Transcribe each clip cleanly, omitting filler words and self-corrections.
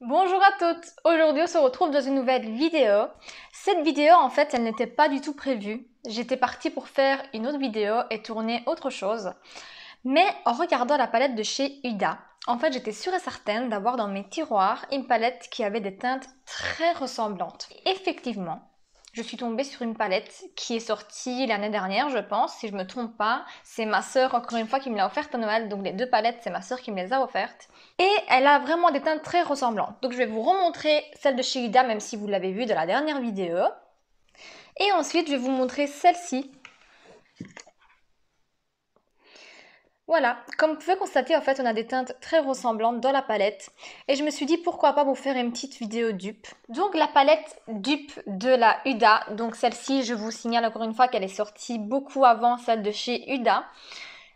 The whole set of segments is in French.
Bonjour à toutes! Aujourd'hui on se retrouve dans une nouvelle vidéo. Cette vidéo en fait elle n'était pas du tout prévue. J'étais partie pour faire une autre vidéo et tourner autre chose. Mais en regardant la palette de chez Huda, en fait j'étais sûre et certaine d'avoir dans mes tiroirs une palette qui avait des teintes très ressemblantes. Effectivement, je suis tombée sur une palette qui est sortie l'année dernière, je pense, si je me trompe pas. C'est ma sœur, encore une fois, qui me l'a offerte à Noël. Donc les deux palettes, c'est ma sœur qui me les a offertes. Et elle a vraiment des teintes très ressemblantes. Donc je vais vous remontrer celle de chez Huda, même si vous l'avez vue dans la dernière vidéo. Et ensuite, je vais vous montrer celle-ci. Voilà, comme vous pouvez constater, en fait, on a des teintes très ressemblantes dans la palette. Et je me suis dit, pourquoi pas vous faire une petite vidéo dupe. Donc la palette dupe de la Huda, donc celle-ci, je vous signale encore une fois qu'elle est sortie beaucoup avant celle de chez Huda.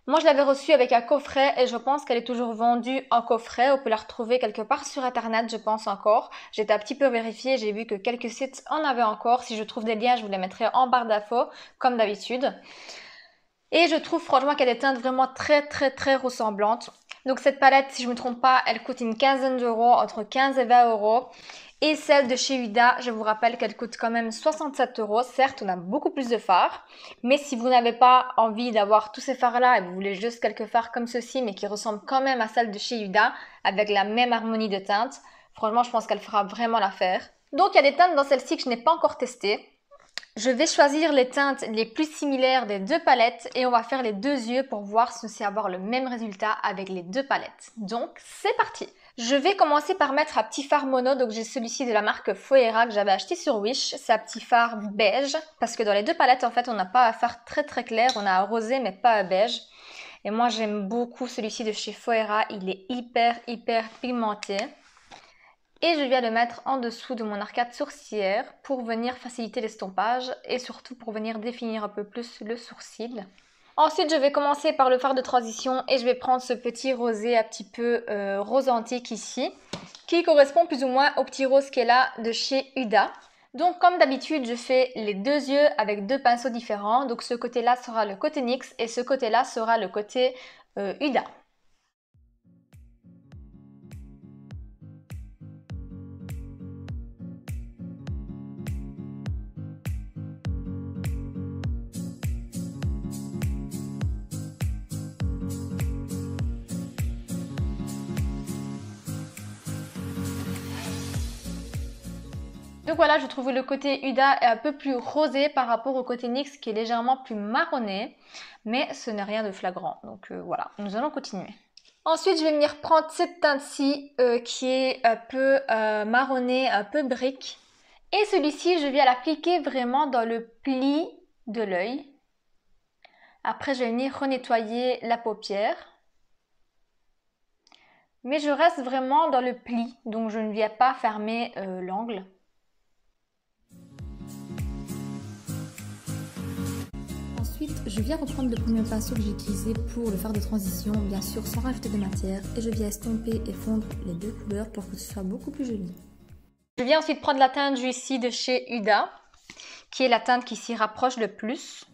Moi, je l'avais reçue avec un coffret et je pense qu'elle est toujours vendue en coffret. On peut la retrouver quelque part sur internet, je pense encore. J'étais un petit peu vérifiée, j'ai vu que quelques sites en avaient encore. Si je trouve des liens, je vous les mettrai en barre d'infos, comme d'habitude. Et je trouve franchement qu'elle a des teintes vraiment très ressemblantes. Donc cette palette, si je ne me trompe pas, elle coûte une quinzaine d'euros, entre 15 et 20 euros. Et celle de chez Huda, je vous rappelle qu'elle coûte quand même 67 euros. Certes, on a beaucoup plus de fards, mais si vous n'avez pas envie d'avoir tous ces fards-là et vous voulez juste quelques fards comme ceci, mais qui ressemblent quand même à celle de chez Huda, avec la même harmonie de teintes, franchement, je pense qu'elle fera vraiment l'affaire. Donc, il y a des teintes dans celle-ci que je n'ai pas encore testées. Je vais choisir les teintes les plus similaires des deux palettes et on va faire les deux yeux pour voir si c'est avoir le même résultat avec les deux palettes. Donc, c'est parti! Je vais commencer par mettre un petit fard mono, donc j'ai celui-ci de la marque Foera que j'avais acheté sur Wish. C'est un petit fard beige, parce que dans les deux palettes, en fait, on n'a pas un fard très clair, on a un rosé mais pas un beige. Et moi, j'aime beaucoup celui-ci de chez Foera, il est hyper pigmenté. Et je viens le mettre en dessous de mon arcade sourcilière pour venir faciliter l'estompage et surtout pour venir définir un peu plus le sourcil. Ensuite, je vais commencer par le fard de transition et je vais prendre ce petit rosé un petit peu rose antique ici, qui correspond plus ou moins au petit rose qui est là de chez Huda. Donc comme d'habitude, je fais les deux yeux avec deux pinceaux différents. Donc ce côté-là sera le côté NYX et ce côté-là sera le côté Huda. Donc voilà, je trouve le côté Huda est un peu plus rosé par rapport au côté NYX qui est légèrement plus marronné. Mais ce n'est rien de flagrant. Donc voilà, nous allons continuer. Ensuite, je vais venir prendre cette teinte-ci qui est un peu marronné, un peu brique. Et celui-ci, je viens l'appliquer vraiment dans le pli de l'œil. Après, je vais venir renettoyer la paupière. Mais je reste vraiment dans le pli, donc je ne viens pas fermer l'angle. Ensuite, je viens reprendre le premier pinceau que j'ai utilisé pour le fard de transition, bien sûr sans rajouter de matière, et je viens estomper et fondre les deux couleurs pour que ce soit beaucoup plus joli. Je viens ensuite prendre la teinte Juicy de chez Huda, qui est la teinte qui s'y rapproche le plus.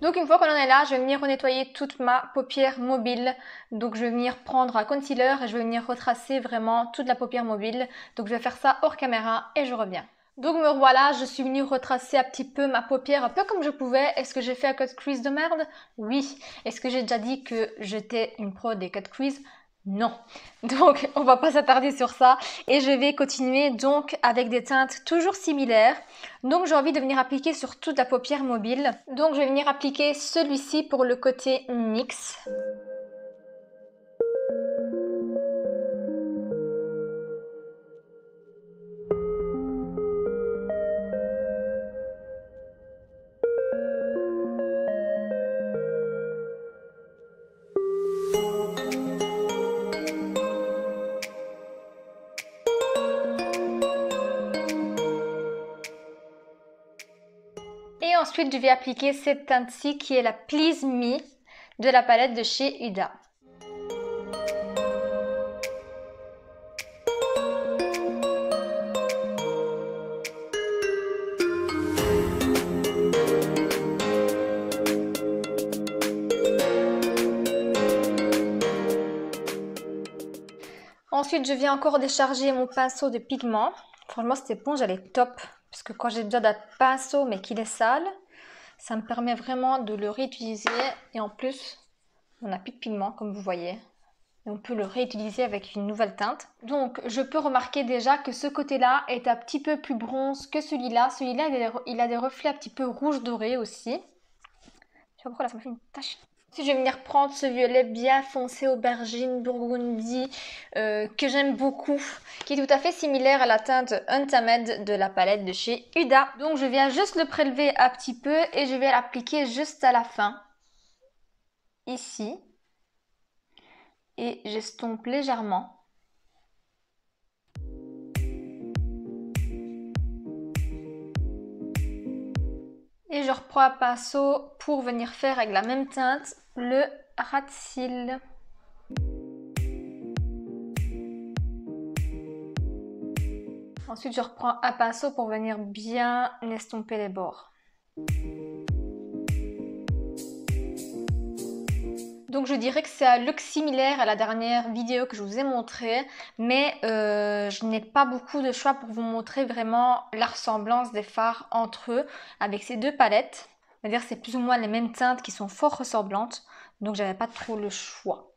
Donc une fois qu'on en est là, je vais venir renettoyer toute ma paupière mobile. Donc je vais venir prendre un concealer et je vais venir retracer vraiment toute la paupière mobile. Donc je vais faire ça hors caméra et je reviens. Donc me revoilà, je suis venue retracer un petit peu ma paupière un peu comme je pouvais. Est-ce que j'ai fait un cut crease de merde? Oui. Est-ce que j'ai déjà dit que j'étais une pro des cut crease? Non. Donc on va pas s'attarder sur ça et je vais continuer donc avec des teintes toujours similaires. Donc j'ai envie de venir appliquer sur toute la paupière mobile. Donc je vais venir appliquer celui-ci pour le côté NYX. Et ensuite, je vais appliquer cette teinte-ci qui est la Please Me de la palette de chez Huda. Ensuite, je viens encore décharger mon pinceau de pigment. Franchement, cette éponge, elle est top. Parce que quand j'ai déjà d'un pinceau, mais qu'il est sale, ça me permet vraiment de le réutiliser. Et en plus, on n'a plus de pigment, comme vous voyez. Et on peut le réutiliser avec une nouvelle teinte. Donc, je peux remarquer déjà que ce côté-là est un petit peu plus bronze que celui-là. Celui-là, il a des reflets un petit peu rouge doré aussi. Je sais pas pourquoi là, ça me fait une tache. Si je vais venir prendre ce violet bien foncé aubergine burgundy que j'aime beaucoup, qui est tout à fait similaire à la teinte Untamed de la palette de chez Huda. Donc je viens juste le prélever un petit peu et je vais l'appliquer juste à la fin, ici, et j'estompe légèrement. Et je reprends un pinceau pour venir faire avec la même teinte le ras de cils. Ensuite, je reprends un pinceau pour venir bien estomper les bords. Donc je dirais que c'est un look similaire à la dernière vidéo que je vous ai montré, mais je n'ai pas beaucoup de choix pour vous montrer vraiment la ressemblance des fards entre eux avec ces deux palettes. C'est-à-dire c'est plus ou moins les mêmes teintes qui sont fort ressemblantes, donc j'avais pas trop le choix.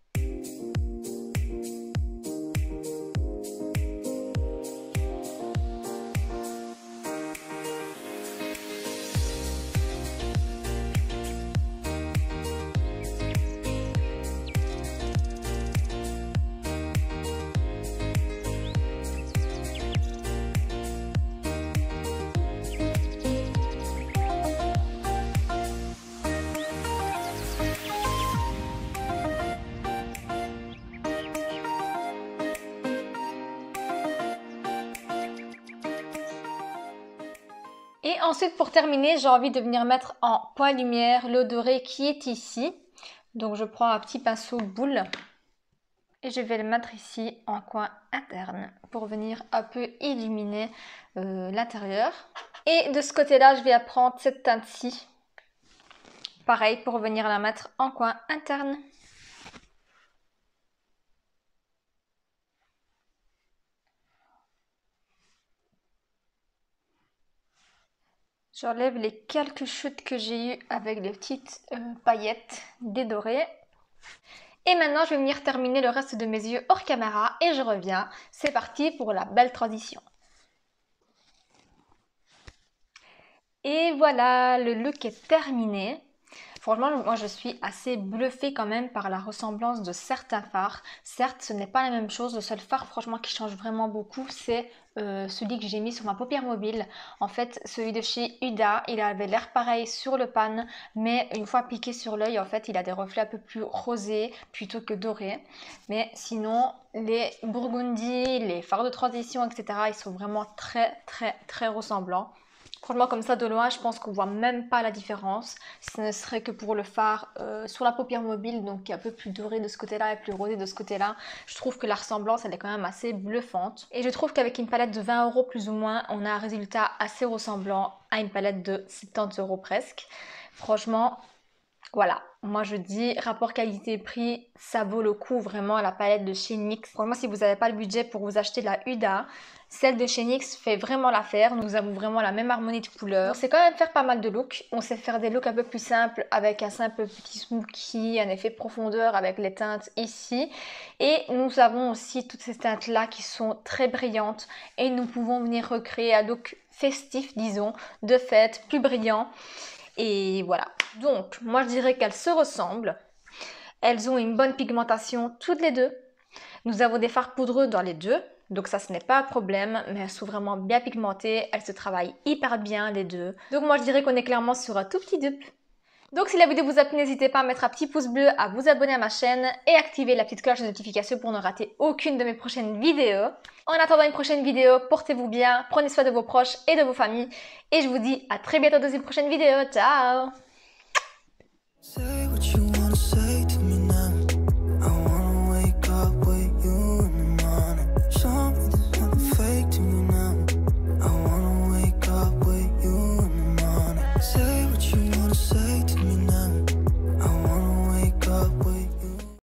Et ensuite, pour terminer, j'ai envie de venir mettre en point lumière le doré qui est ici. Donc je prends un petit pinceau boule et je vais le mettre ici en coin interne pour venir un peu illuminer l'intérieur. Et de ce côté-là, je vais prendre cette teinte-ci. Pareil, pour venir la mettre en coin interne. J'enlève les quelques chutes que j'ai eues avec les petites paillettes dédorées. Et maintenant, je vais venir terminer le reste de mes yeux hors caméra et je reviens. C'est parti pour la belle transition. Et voilà, le look est terminé. Franchement, moi je suis assez bluffée quand même par la ressemblance de certains fards. Certes, ce n'est pas la même chose. Le seul fard franchement qui change vraiment beaucoup, c'est celui que j'ai mis sur ma paupière mobile. En fait, celui de chez Huda, il avait l'air pareil sur le pan, mais une fois appliqué sur l'œil, en fait, il a des reflets un peu plus rosés plutôt que dorés. Mais sinon, les burgundy, les fards de transition, etc., ils sont vraiment très ressemblants. Franchement, comme ça de loin, je pense qu'on voit même pas la différence. Ce ne serait que pour le fard sur la paupière mobile, donc qui est un peu plus doré de ce côté-là et plus rosé de ce côté-là. Je trouve que la ressemblance, elle est quand même assez bluffante. Et je trouve qu'avec une palette de 20 € plus ou moins, on a un résultat assez ressemblant à une palette de 70 € presque. Franchement, voilà, moi je dis rapport qualité-prix, ça vaut le coup vraiment la palette de chez NYX. Franchement, si vous n'avez pas le budget pour vous acheter la Huda, celle de chez NYX fait vraiment l'affaire. Nous avons vraiment la même harmonie de couleurs. On sait quand même faire pas mal de looks. On sait faire des looks un peu plus simples avec un simple petit smoky, un effet profondeur avec les teintes ici. Et nous avons aussi toutes ces teintes là qui sont très brillantes et nous pouvons venir recréer un look festif, disons, de fête, plus brillant. Et voilà. Donc, moi je dirais qu'elles se ressemblent. Elles ont une bonne pigmentation toutes les deux. Nous avons des fards poudreux dans les deux. Donc ça, ce n'est pas un problème, mais elles sont vraiment bien pigmentées. Elles se travaillent hyper bien les deux. Donc moi je dirais qu'on est clairement sur un tout petit dupe. Donc si la vidéo vous a plu, n'hésitez pas à mettre un petit pouce bleu, à vous abonner à ma chaîne et activer la petite cloche de notification pour ne rater aucune de mes prochaines vidéos. En attendant une prochaine vidéo, portez-vous bien, prenez soin de vos proches et de vos familles. Et je vous dis à très bientôt dans une prochaine vidéo. Ciao!